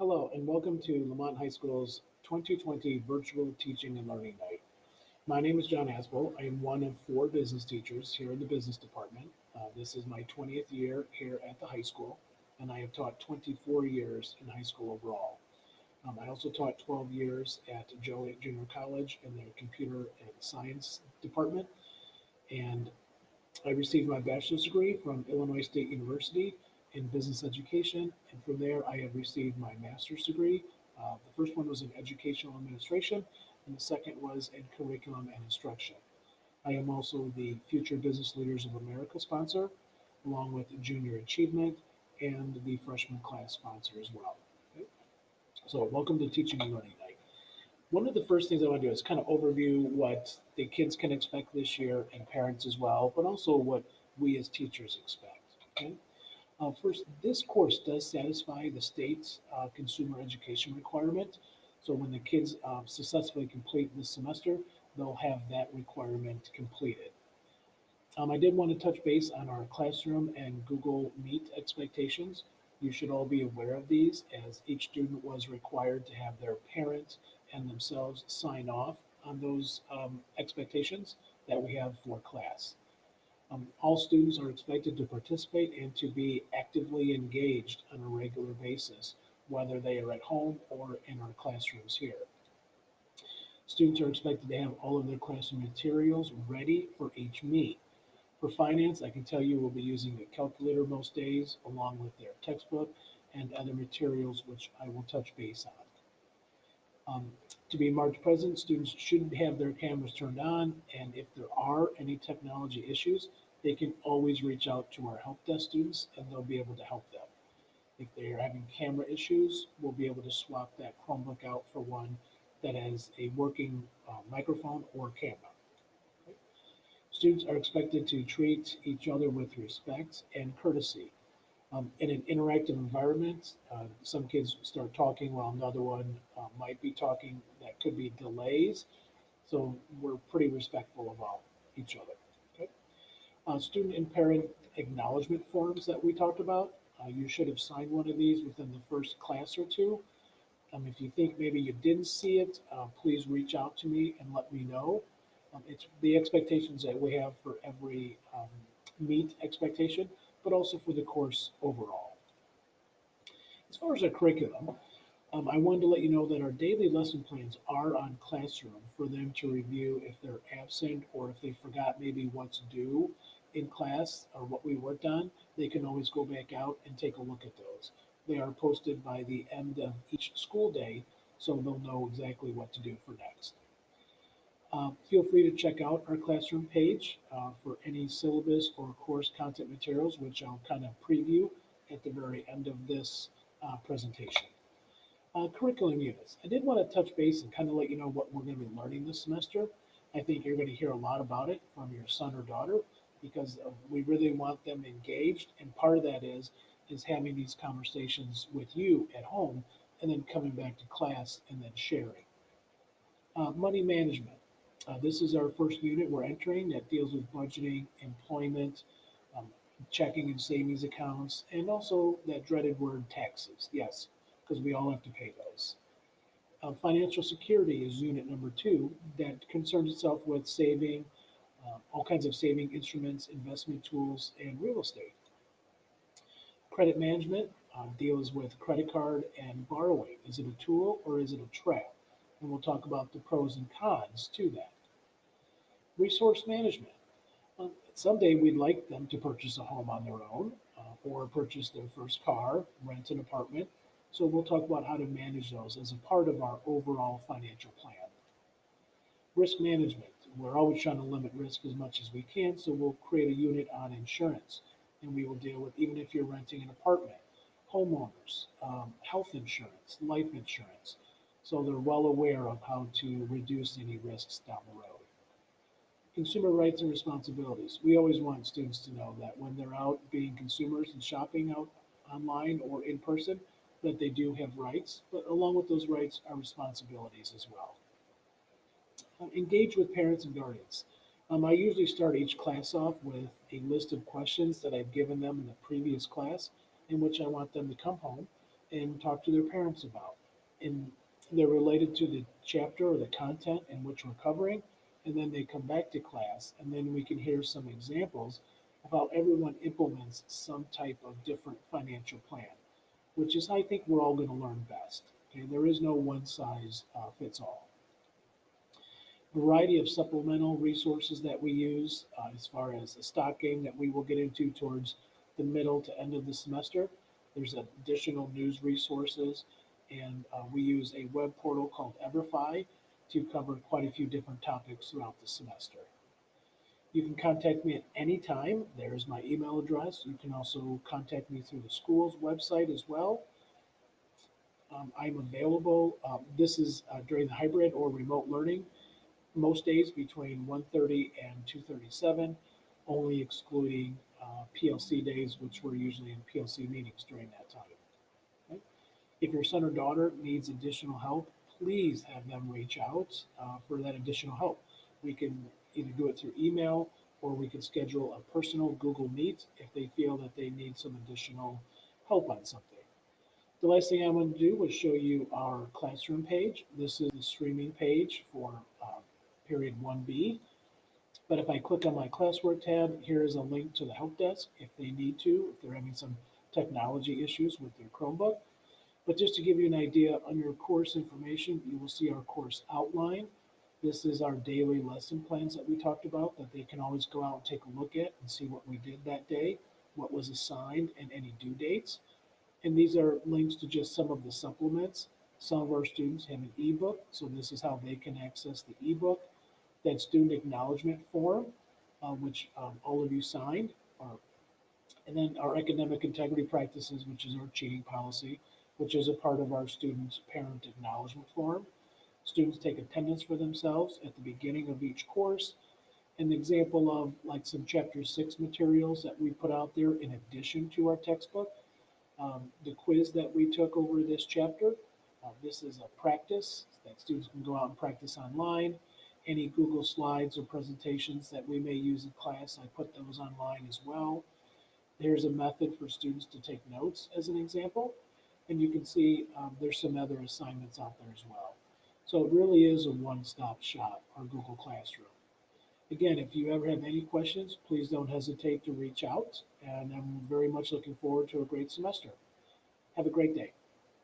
Hello, and welcome to Lamont High School's 2020 Virtual Teaching and Learning Night. My name is John Aspel. I am one of four business teachers here in the business department. This is my 20th year here at the high school, and I have taught 24 years in high school overall. I also taught 12 years at Joliet Junior College in their computer and science department, and I received my bachelor's degree from Illinois State University in business education, and from there I have received my master's degree. The first one was in educational administration, and the second was in curriculum and instruction. I am also the Future Business Leaders of America sponsor, along with Junior Achievement and the freshman class sponsor as well. Okay. So, welcome to Teaching and Learning Night. One of the first things I want to do is kind of overview what the kids can expect this year and parents as well, but also what we as teachers expect. Okay. First, this course does satisfy the state's consumer education requirement. So when the kids successfully complete this semester, they'll have that requirement completed. I did want to touch base on our classroom and Google Meet expectations. You should all be aware of these, as each student was required to have their parents and themselves sign off on those expectations that we have for class. All students are expected to participate and to be actively engaged on a regular basis, whether they are at home or in our classrooms here. Students are expected to have all of their classroom materials ready for each meet. For finance, I can tell you we'll be using a calculator most days, along with their textbook and other materials, which I will touch base on. To be marked present, students should have their cameras turned on, and if there are any technology issues, they can always reach out to our help desk students and they'll be able to help them. If they are having camera issues, we'll be able to swap that Chromebook out for one that has a working microphone or camera. Okay. Students are expected to treat each other with respect and courtesy. In an interactive environment, some kids start talking while another one might be talking. That could be delays. So we're pretty respectful of all each other. Okay. Student and parent acknowledgement forms that we talked about. You should have signed one of these within the first class or two. If you think maybe you didn't see it, please reach out to me and let me know. It's the expectations that we have for every meet expectation, but also for the course overall. As far as our curriculum, I wanted to let you know that our daily lesson plans are on Classroom for them to review if they're absent or if they forgot maybe what's due in class or what we worked on. They can always go back out and take a look at those. They are posted by the end of each school day, so they'll know exactly what to do for next. Feel free to check out our classroom page for any syllabus or course content materials, which I'll kind of preview at the very end of this presentation. Curriculum units. I did want to touch base and kind of let you know what we're going to be learning this semester. I think you're going to hear a lot about it from your son or daughter because we really want them engaged, and part of that is having these conversations with you at home and then coming back to class and then sharing. Money management. This is our first unit we're entering that deals with budgeting, employment, um, checking and savings accounts, and also that dreaded word taxes. Yes, because we all have to pay those. Financial security is unit number two that concerns itself with saving, all kinds of saving instruments, investment tools, and real estate. Credit management deals with credit card and borrowing. Is it a tool or is it a trap? And we'll talk about the pros and cons to that. Resource management. Someday we'd like them to purchase a home on their own or purchase their first car, rent an apartment. So we'll talk about how to manage those as a part of our overall financial plan. Risk management. We're always trying to limit risk as much as we can, so we'll create a unit on insurance. And we will deal with, even if you're renting an apartment, homeowners, health insurance, life insurance. So they're well aware of how to reduce any risks down the road. Consumer rights and responsibilities. We always want students to know that when they're out being consumers and shopping out online or in person, that they do have rights, but along with those rights are responsibilities as well. Engage with parents and guardians. I usually start each class off with a list of questions that I've given them in the previous class, in which I want them to come home and talk to their parents about. And they're related to the chapter or the content in which we're covering, and then they come back to class, and then we can hear some examples of how everyone implements some type of different financial plan, which is, I think, we're all going to learn best. Okay, there is no one size fits all. Variety of supplemental resources that we use as far as the stocking that we will get into towards the middle to end of the semester. There's additional news resources, and we use a web portal called Everfi to cover quite a few different topics throughout the semester. You can contact me at any time. There's my email address. You can also contact me through the school's website as well. I'm available. This is during the hybrid or remote learning, most days between 1:30 and 2:37, only excluding PLC days, which we're usually in PLC meetings during that time. Okay? If your son or daughter needs additional help, please have them reach out for that additional help. We can either do it through email or we can schedule a personal Google Meet if they feel that they need some additional help on something. The last thing I want to do was show you our classroom page. This is the streaming page for period 1B. But if I click on my classwork tab, here is a link to the help desk if they need to, if they're having some technology issues with their Chromebook. But just to give you an idea, under course information, you will see our course outline. This is our daily lesson plans that we talked about that they can always go out and take a look at and see what we did that day, what was assigned, and any due dates. And these are links to just some of the supplements. Some of our students have an ebook, so this is how they can access the ebook. That student acknowledgement form, which all of you signed, and then our academic integrity practices, which is our cheating policy, which is a part of our students' parent acknowledgement form. Students take attendance for themselves at the beginning of each course. An example of like some chapter 6 materials that we put out there in addition to our textbook. The quiz that we took over this chapter. This is a practice that students can go out and practice online. Any Google Slides or presentations that we may use in class, I put those online as well. There's a method for students to take notes as an example. And you can see there's some other assignments out there as well. So it really is a one-stop shop, our Google Classroom. Again, if you ever have any questions, please don't hesitate to reach out. And I'm very much looking forward to a great semester. Have a great day.